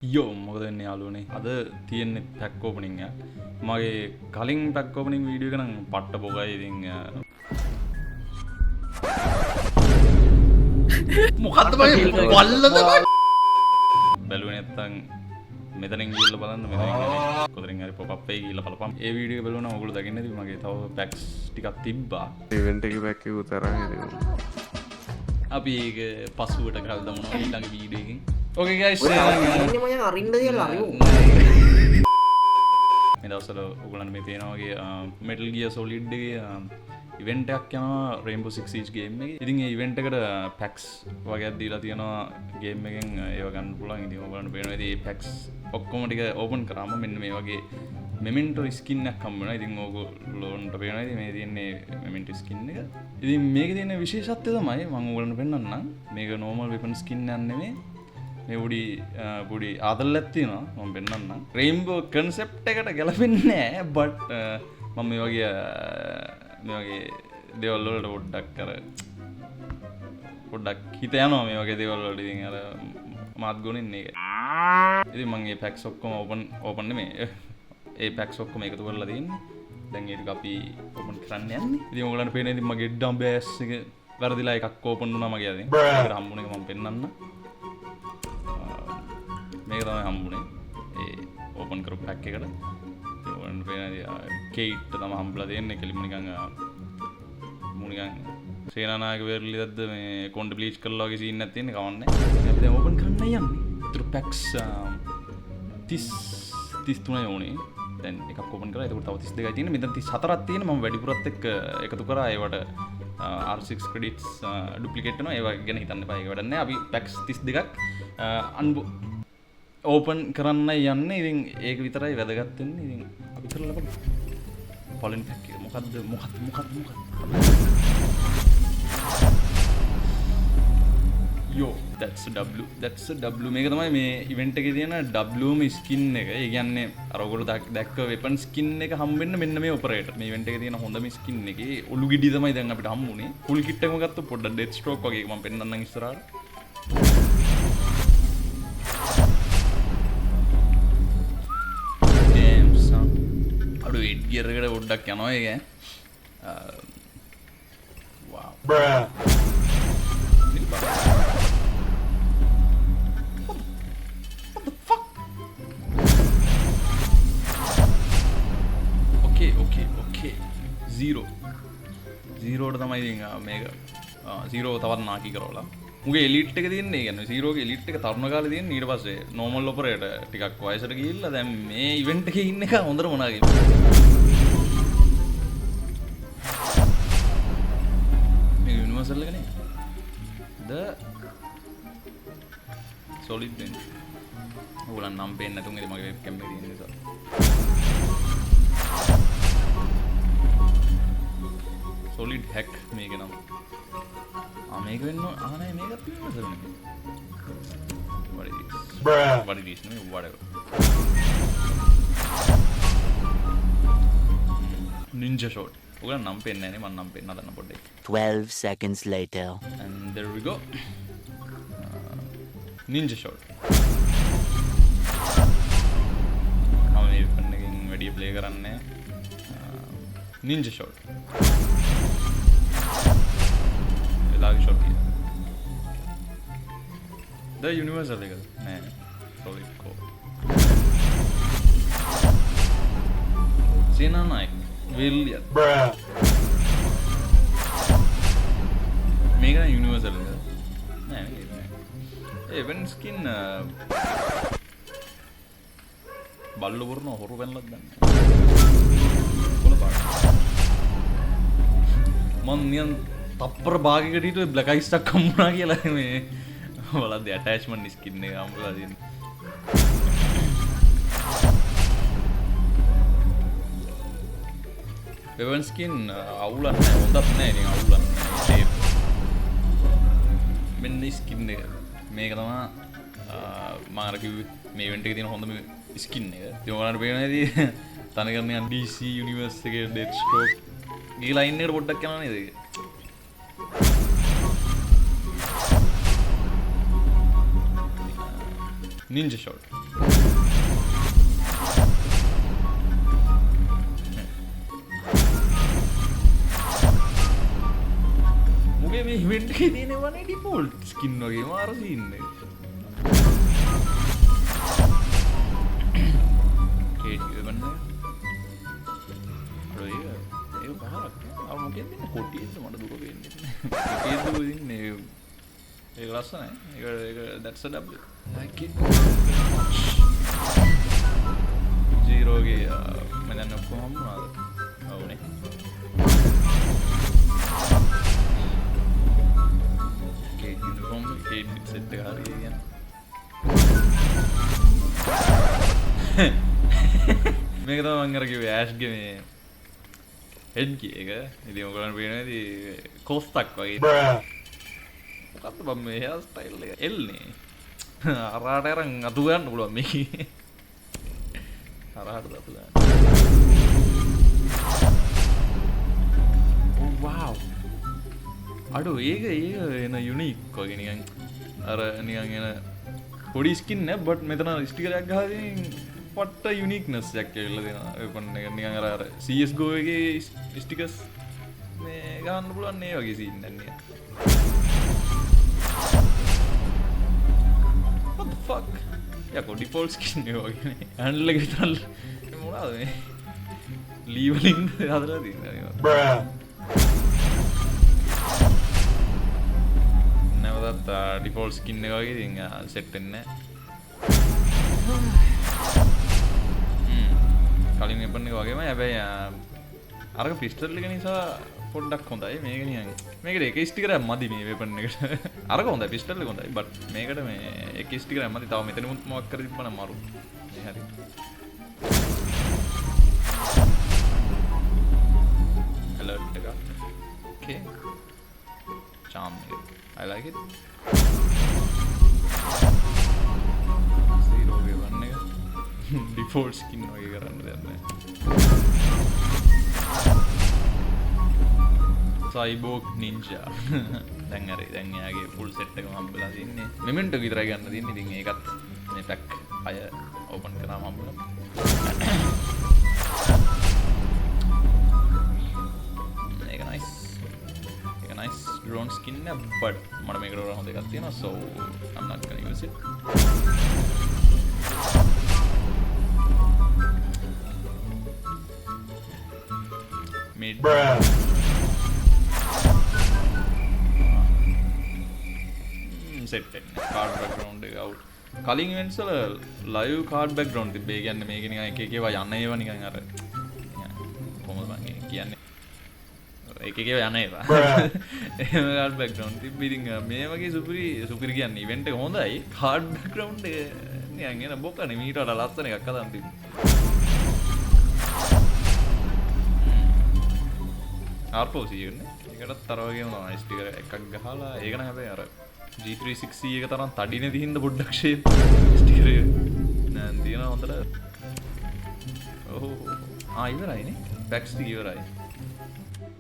යෝ මොකද වෙන්නේ යාළුවනේ අද තියෙන්නේ පැක් ඕපනින් එක මගේ කලින් පැක් ඕපනින් වීඩියෝ එක නම් පට්ට බොගයි ඉතින් මොකද්ද මගේ බල්ලද බැලුවේ නැත්තම් මෙතනින් ගිහලා බලන්න මෙතනින් කොතරින් හරි පොප් අප් එකේ ගිහලා බලපන් ඒ වීඩියෝ එක බලුවා නම් ඔයගොල්ලෝ දකින්නේ නැති මගේ තව පැක්ස් ටිකක් තිබ්බා ඉවෙන්ට් එකේ පැක් එක උතරන් ඉතින් අපි ඒක පසුවට කරලා දමනවා ඊළඟ වීඩියෝ එකකින් Okay guys, ini mau yang arin dia lari. මේ දවස්වල ඔයගොල්ලන්ට මේ තියෙනවා වගේ Metal Gear Solid එකේ ඉවෙන්ට් එකක් යනවා Rainbow Six Siege game එකේ. ඉතින් ඒ ඉවෙන්ට් එකට packs වගේක් දීලා තියෙනවා game එකෙන් ඒව ගන්න පුළුවන්. ඉතින් ඔයගොල්ලන්ට පේනවා ඉතින් මේ packs ඔක්කොම ටික open කරාම මෙන්න මේ වගේ memento skin එකක් හම්බ වෙනවා. ඉතින් ඕගොල්ලන්ට පේනවා ඉතින් මේ තියෙන්නේ memento skin එක. ඉතින් මේකේ තියෙන විශේෂත්වය තමයි මම ඔයගොල්ලන්ට පෙන්නන්නම්. මේක normal weapon skin එකක් නෙමෙයි. මේ පොඩි ආදල්ලක් තියෙනවා මම පෙන්නන්නම්. රේන්බෝ කන්සෙප්ට් එකට ගැලපෙන්නේ නැහැ බට් මම මේ වගේ දේවල් වලට පොඩ්ඩක් හිත යනවා මේ වගේ දේවල් වලට. ඉතින් අර මාත් ගොනින්නේ ඒක. ඉතින් මම මේ පැක්ස් ඔක්කොම ඕපන් නෙමෙයි. ඒ පැක්ස් ඔක්කොම එකතු කරලා තියෙන්නේ. දැන් ඒක අපි ඕපන් කරන්න යන්නේ. ඉතින් ඔයගලන්ට පේන්නේ ඉතින් මගේ ඩම්බෑස් එක වැරදිලා එකක් ඕපන් වුණා මගේ අතින්. ඒකට හම්බුනේ මම පෙන්නන්න. මේක තමයි හම්බුනේ ඒ ඕපන් කරපු පැක් එකට. ඒ වුණත් වෙනවා කේට් තමයි හම්බුලා දෙන්නේ කෙලිම නිකන් සේනානායක වෙරළිදද්ද මේ කොණ්ඩ බ්ලීච් කරලා වගේ සීන් එකක් තියෙන්නේ කවන්නේ. අපි දැන් ඕපන් කරන්න යන්නේ. ඊටු පැක්ස් 33යි ඕනේ. දැන් එකක් ඕපන් කරා. ඒකට තව 32යි තියෙන්නේ. මෙතන 34ක් තියෙන මම වැඩිපුරත් එක්ක එකතු කරා. ඒවට R6 credits duplicate වෙනවා. ඒවා ගැන හිතන්න එපා. ඒක වැඩක් නෑ. අපි පැක්ස් 32ක් ඕපන් කරන්න යන්නේ. ඉතින් ඒක විතරයි වැදගත් වෙන්නේ. ඉතින් අපි කරලා බලමු. පළවෙනි පැක් එක මොකද්ද? Yo, that's a W. මේක තමයි මේ ඉවෙන්ට් එකේ තියෙන Wම ස්කින් එක. ඒ කියන්නේ අර ඔයගොල්ලෝ දැක්ක වෙපන් ස්කින් එක හම්බෙන්න මෙන්න මේ ඔපරේටර්. මේ ඉවෙන්ට් එකේ තියෙන හොඳම ස්කින් එකේ ඔලු ගෙඩි තමයි දැන් අපිට හම්බුනේ. ෆුල් කිට් එකම ගත්තොත් පොඩ්ඩක් ඩෙත් ස්ට්‍රෝක් වගේ මම පෙන්නන්නම් ඉස්සරහට. ගෙර එකට පොඩ්ඩක් යනවා ඒක. wow bruh what the fuck okay 0 ට තමයි ඉතින් මේක 0 තවත් නාකි කරවලා මුගේ එලිට් එක තියෙන්නේ. ඒ කියන්නේ 0 ගේ එලිට් එක තරුණ කාලේ තියෙන්නේ. ඊට පස්සේ normal operator ටිකක් වයසට ගිහිල්ලා දැන් මේ ඉවෙන්ට් එකේ ඉන්න එක හොඳට මොනාගේ युनिवर्सल का नहीं द सॉलिड पेन वो नाम पेन ना तुंगे मगे वेबकैम में दिए सर सॉलिड हैक मेगे नाम मेगे वेन्नो आने mega pin sir what it is no whatever ninja shot ඔයගොල්ලෝ නම් පෙන්නේ නැහැ නේ. මම නම් පෙන්න හදන්න පොඩ්ඩක්. 12 seconds later. And there we go. Ninja shot. මම මේ වෙපන් එකෙන් වැඩි ප්ලේ කරන්නේ. Ninja shot. එලාගේ shot එක. The universal එකද? නෑ. solid core. Senanayake William. Bruh. මේක නම් යුනිවර්සල් නේද? නෑ මේක නෑ. ඒ වෙන ස්කින් බල්ල වරන හොරු වෙන්නලක් දන්නේ. කොළ පාට. මන් නියන් තප්පර භාගයකට හිතුවේ බ්ලැක් අයිස් එකක් හම්බුණා කියලා මේ බලද්දි ඇටැච්මන්ට් ස්කින් එක හම්බුලා තියෙනවා. වෙපන් ස්කින් අවුලක් නැහැ. හොඳක් නැහැ. ඉතින් අවුලක් නැහැ. මෙන්න ස්කින් එක. මේක තමයි මම අර කිව්වේ මේ ඉවෙන්ට් එකේ තියෙන හොඳම ස්කින් එක. ඉතින් ඔයාලට පේනවා නේද? තනකරන යන DC යුනිවර්ස් එකේ ඩෙත් ස්ට්‍රෝක් ගේ ලයින් එකට පොඩ්ඩක් යනවා නේද ඒක? ninja shot මුගේ මේ ඉවෙන්ට් එකේ තියෙනවනේ ඩිෆෝල්ට් ස්කින් වගේ මාර සීන් එක කේට් වෙන්න ඒක පහක් අර මොකෙන්ද කොටියෙන්ද මට දුක වෙන්නේ ඒකේද ඉන්නේ ඒක ලස්සනයි ඒක that's a w like it zero ගේ මම දැන් ඔක්කොම හම්බුණාද ඔව්නේ කේට් යුනිෆෝම් කේට් සෙට් එක හරිය කියන්නේ මේක තමයි මම අර කිව්වේ ඇෂ්ගේ මේ හෙඩ් කී එක ඉතින් ඔයගොල්ලන් පේනවා ඉතින් කොස්තක් වගේ මොකක්ද බම් මේ හෙයාර් ස්ටයිල් එක එල්නේ අරහට අරන් අතු ගන්න පුළුවන් මේකේ අරහට අතු ගන්න ඕ වව් අඩෝ ඒක එන යුනික් වගේ නිකන් අර නිකන් එන පොඩි ස්කින් නෑ බට් මෙතන ස්ටිකරයක් ගහගෙන පට්ට යුනික්නස් එකක් කියලා දෙනවා ඒ පොන්නේ නිකන් අර CS:GO එකේ ස්ටිකර්ස් මේ ගන්න පුළුවන් මේ වගේ සීන් නැන්නේ what the fuck යකෝ ඩිෆෝල්ට් ස්කින් එක වගේ හෑන්ඩල් එක විතර මොනවද මේ ලී වලින් හදලා තියෙනවා නැවතත් ඩිෆෝල්ට් ස්කින් එක වගේ ඉතින් සෙට් වෙන්නේ කලින් වෙපන් එක වගේම හැබැයි අරක පිස්ටල් එක නිසා පොඩ්ඩක් හොඳයි මේක නිකන් මේකට එක ස්ටිකරයක් මදි මේ වෙපන් එකට අරක හොඳයි පිස්ටල් එක හොඳයි බට් මේකට මේ එක ස්ටිකරයක් මදි තව මෙතනමුත් මොකක් කර තිබ්බනම් මරු මේ හරි alert එක okay charm I like it zero weapon එක default skin වගේ කරන්න දෙයක් නැහැ Cyborg Ninja දැන් හරි දැන් එයාගේ full set එකම හම්බෙලා තින්නේ මෙමෙන්ට් එක විතරයි ගන්න තියෙන්නේ ඉතින් ඒකත් මේ පැක් අය ඕපන් කරාම හම්බුණා ඒක nice drone skin එක but මට මේකට වඩා හොඳ එකක් තියෙනවා so I'm not gonna use it mid set card background එක out කලින් events වල live card background තිබ්බේ ඒ කියන්නේ මේක නිකන් එක එක ඒවා යන්න ඒවා නිකන් අර කොහොමද මම කියන්නේ එක එක ඒවා යන්න ඒවා එහෙම card background තිබ්බ ඉතින් මේ වගේ සුපිරි කියන්නේ event එක හොඳයි card background එක නිකන් එන බොකනේ මීට වඩා ලස්සන එකක් හදන්න තිබ්බා R4 කියන්නේ ඒකටත් අර වගේම තමයි ස්ටිකර් එකක් ගහලා ඒක නම් හැබැයි අර G360 එක තරම් තඩිනේ දිහින්ද පොඩ්ඩක් ෂේප් ස්ටිකර් එක නෑ තියෙන හොඳට ඔව් ඉවරයිනේ පැක්ස් ටික ඉවරයි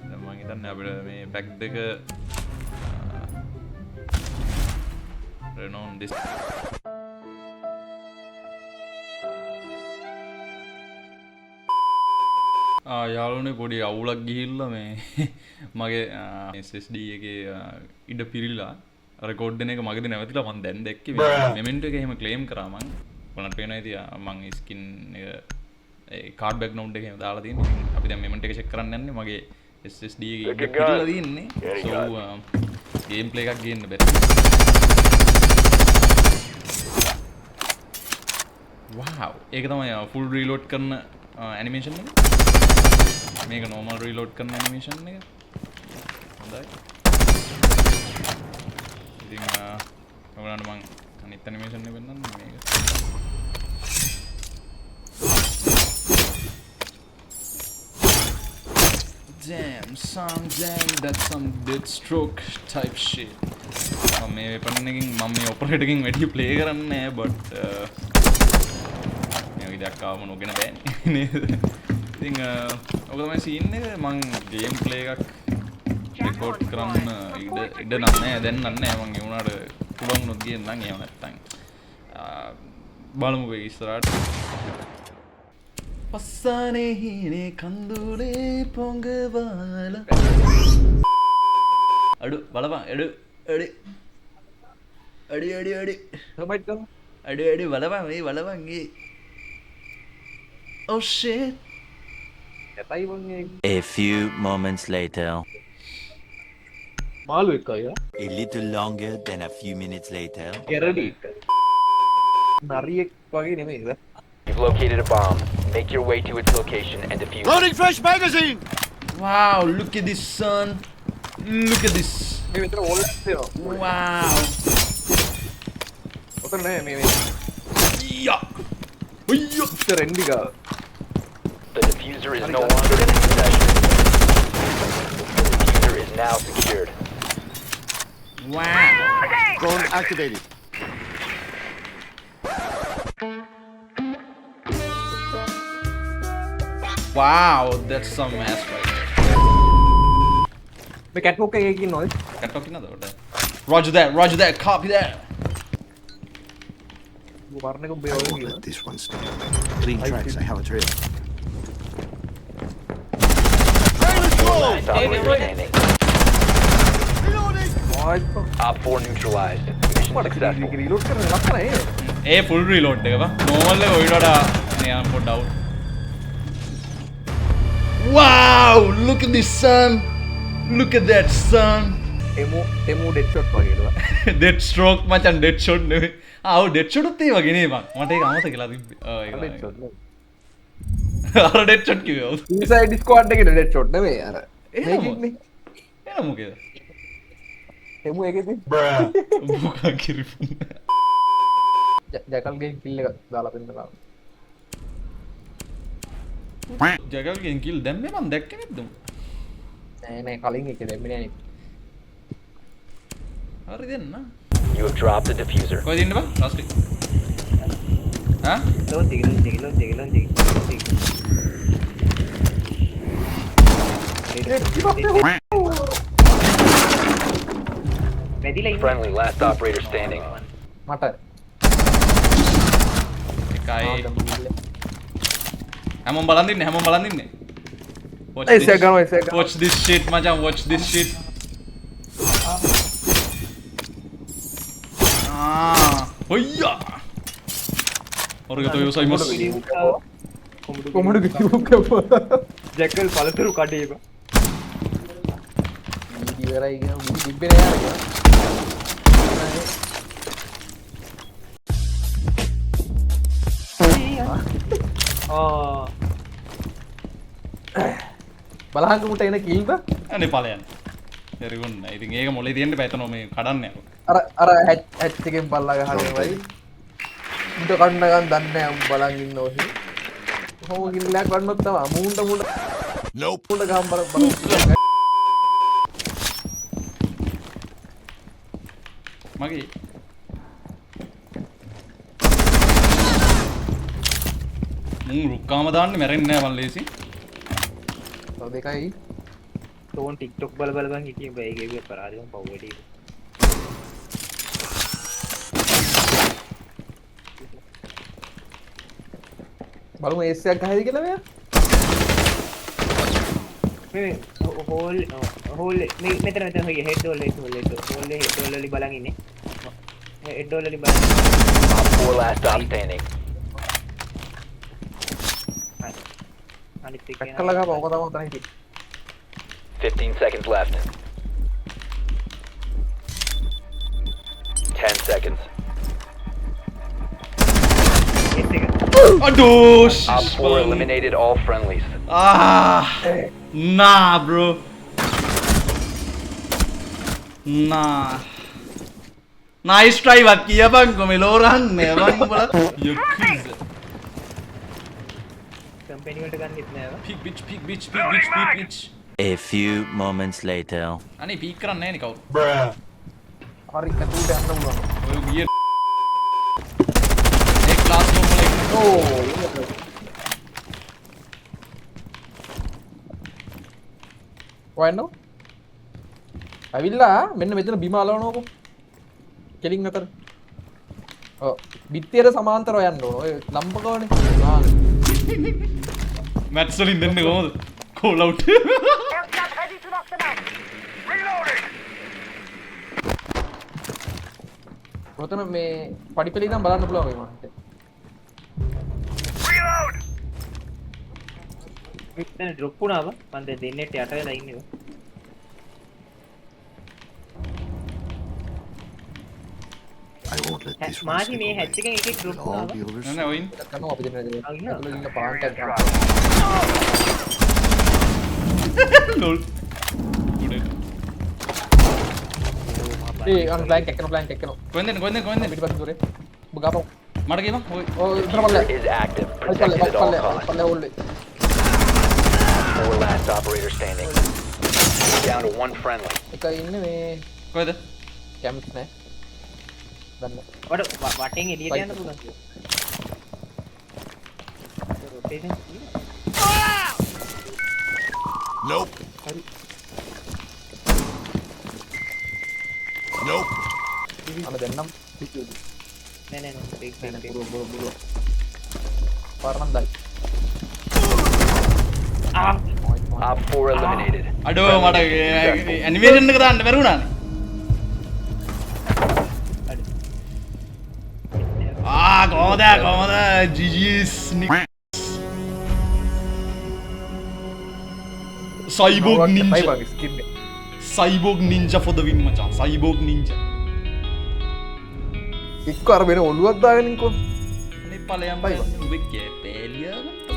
දැන් මම හිතන්නේ අපිට මේ පැක් දෙක Renon this යාළුවනේ පොඩි අවුලක් ගිහිල්ලා මේ මගේ SSD එකේ ඉඩ පිරිලා රෙකෝඩ් දෙන එක මගදී නැවතිලා මම දැන් දැක්කේ මෙමෙන්ට් එක එහෙම ක්ලේම් කරා මං ඔයාලට පේනවා ඉතින් මං ස්කින් එක ඒ කාඩ් බෑග්ග්‍රවුන්ඩ් එක එහෙම දාලා තියෙන්නේ අපි දැන් මෙමෙන්ට් එක චෙක් කරන්න යන්නේ මගේ SSD එකේ ඉඩ පිරිලා තියෙන්නේ so ගේම් ප්ලේ එකක් ගේන්න බැරි wow ඒක තමයි ෆුල් රීලෝඩ් කරන ඇනිමේෂන් එක මේක normal reload කරන animation එක හොඳයි ඉතින් ඔයාලන්ට මම අනිත් animation එක වෙන්නන්න මේක damn that's some dead stroke type shit මම මේ weapon එකකින් මම මේ operator එකකින් වැඩි play කරන්නේ නැහැ but මේ වගේ දෙයක් ආවම නොගෙන බෑනේ නේද ඉතින් ඔක තමයි සීන් එක මං ගේම් ප්ලේ එකක් රෙකෝඩ් කරන්න ඉඩ නැහැ දැන් නැහැ මං ඒ වුණාට පුළුවන් වුණොත් ගේන්න නම් එහෙම නැත්තම් බලමුකෝ ඉස්සරහට. පස්සානේ හීනේ කඳුලේ පොඟවලා. අඩු බලපන් අඩු අඩි අඩි අඩි අඩි සමයිට් කරමු. අඩි අඩි බලපන් මේ බලපන් ඒ. Oh shit. ඇතයි වගේ A few moments later. මාළු එක්ක අයියා. A little longer than a few minutes later. කෙරඩි එක. නරියෙක් වගේ නෙමෙයිද? You've located a bomb. Make your way to its location and defuse it. Wow, look at this son. Look at this. මේ මෙතන all තියෙනවා. Wow. ඔතන නෑ මේ Yeah. Uyyo. රෙන්ඩි ගාව. The diffuser is no longer in possession. The diffuser is now secured. Wow. Drone activated. Wow, that's some ass right there. මේ කැට්වොක් එකේ ඉන්නවද? Got talking another there. Roger that, copy that. වර්ණක උඹේ I වගේ won't කියනවා. let this one stop. Clean tracks, I have a trail. Last operator standing. ආයිත් Op 4 neutralized. Mission successful. Reload කරන ලක්ෂණ ඒ. full reload එක බා. normal එක ඔයිට වඩා නියම් පොඩ්ඩ out. Wow, look at this son. Look at that son. එමු ඩෙඩ් ෂොට් වගේ නේද? dead stroke මචන් dead shot නෙවෙයි. ආ ඔව් dead shot උත් ඒ වගේ නේ බං. මට ඒක අමතක වෙලා තිබ්බේ. ඩෙඩ් ෂොට් නේ. අර dead shot කිව්වේ. ඔව්. ඉන්සයිඩ් ස්ක්වොඩ් එකේ ඩෙඩ් ෂොට් නෙමෙයි අර. එහෙම මේකනේ. එන මොකේද? එමු එකේදී මොකක් කිරිපුන්. ජැකල්ගේ කිල් එක දාලා පෙන්නනවා. ජගල්ගෙන් කිල් දැම්මේ මම දැක්කේ නැද්ද? නෑ කලින් එකේ දෙන්නේ නෑනේ. හරි දෙන්න. You have dropped the diffuser. කොහෙද ඉන්න බං? ලාස්ට් එක. හා? Friendly, last operator standing. මට එකයි. හැමෝම බලන් ඉන්නේ. Watch එසේ ගන්නවා එසේ ගන්නවා. Watch this shit මචං, watch this shit. ඔයියා. ඔරගතෝ යොසයිමස්. කොමුඩු කිව්කෝ. ජැකල් පළතුරු කඩේ බා. ඉවරයි කියන මුදි තිබ්බේ නෑ යාර. බලහංග මුට එන කිල්ද? අනේ ඵලයන්. very good. ඉතින් ඒක මොලේ තියෙන්න බෑ එතන මේ කඩන්නේ. අර හැච් එකෙන් බල්ලා ගහන්නේ වයි. උඩ කන්න ගන්න දන්නේ නැහැ උඹ බලන් ඉන්න ඔහි. කොහොම ගිල්ලක් වන්නොත් තමයි මූණට මූණ. Nope. මූණ ගහම් බලන්. මගේ රුක්කාම දාන්නේ මැරෙන්නේ නැහැ මන් ලේසි. තව දෙකයි. තෝන් ටික්ටොක් බල බන් හිටියේ බෑ ඒකේ අපරාධයන් පව්වැටි. බලමු ඒස් එකක් ගහයිද කියලා මෙයා. මේ හෝල් මේ මෙතන හොය හෙඩ් හෝල් එක හෝල් වලින් බලන් ඉන්නේ. හෙඩ් හෝල් වලින් බලන්. Op 4 last stop standing. අනිත් එක කල්ලා ගහපන් ඔක තමයි උතන හිටියේ. 15 seconds left. 10 seconds. අඩෝ Op 4 eliminated all friendlies. nah bro. nah. nice try වත් කියපන්කො මේ ලෝරන්නේ මං උඹලා යක්කිස. කම්පැනි වලට ගන්නෙත් නෑ. Pick bitch. A few moments later. අනේ පීක් කරන්නේ නැහැ නේ කවුරු. හරි කටුට යන්න උනවා. ඔය ගිය ඒ ක්ලාස් රූම් වල ඕ වයින්නෝ ඇවිල්ලා මෙන්න මෙතන බිම අලවනකො කෙලින් අතර බිත්තියට සමාන්තරව යන්න ඕන ඔය ලම්පකවනේ මැට්ස්වලින් දෙන්න කොහොමද කෝලවුට් ඔතන මේ පඩිපෙළි ඉඳන් බලන්න පුළුවන් මට මෙතන ඩ්‍රොප් වුණාම මම දැන් දෙන්නෙට යට වෙලා ඉන්නේ I won't let this one මාජි slip මේ away. හැච් එකෙන් එකෙක් ඩ්‍රොප් All වුණාම the others. නෑ ඔයින් කරනවා අපි දෙන්න ඉන්නවා. ඇතුළේ ඉන්න පාන්ට් එකක් ගන්න. ලොල් ඒ අන්න බ්ලැන්ක් එක්කන කොහෙන්ද පිටිපස්ස දොරේ ඔබ ගාපන් මට කියපන් ඔය ඔය ඉතර පල්ලේ is active. Protected at all costs. පල්ලේ ඕල්ලේ 4 last operator standing. Down to 1 friendly. එක ඉන්නේ මේ කොහෙද කැම්ප් නෑ දන්න වඩ වටෙන් එළියට යන්න පුළුවන් රොටේෂන් Nope. Nope. අන්න දෙන්නම් නෑ නෑ නෑ බ්‍රේක් බ්‍රේක් බුරු පාරනම් දයි Op 4 eliminated. අඩෝ මට ඇනිමේෂන් එක දාන්න බැරුණානේ කොහොමද ජිජිස් සයිබෝග් ninja skin සයිබෝග් ninja for the win මචං සයිබෝග් නින්ජා එක්ක අර වෙන ඔළුවක් දාගෙන ඉන්නකෝ අනේ ඵලයන් උඹේ කැපේලියා